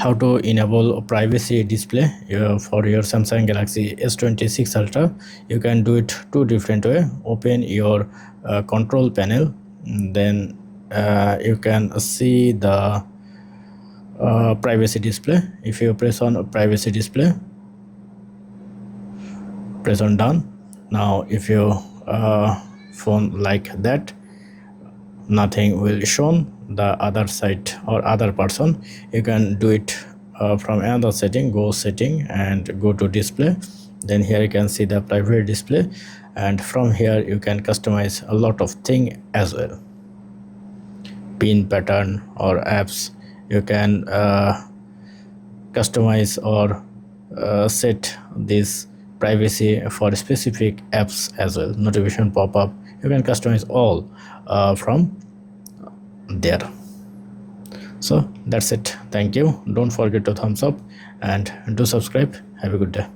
how to enable privacy display for your Samsung Galaxy S26 Ultra. You can do it two different way. Open your control panel, then you can see the privacy display. If you press on privacy display, press on done. Now if you phone like that, nothing will shown the other side or other person. You can do it from another setting. Go setting and go to display, then here you can see the private display, and from here you can customize a lot of thing as well. Pin pattern or apps, you can customize or set this privacy for specific apps as well. Notification pop-up, you can customize all from there. So that's it. Thank you. Don't forget to thumbs up and do subscribe. Have a good day.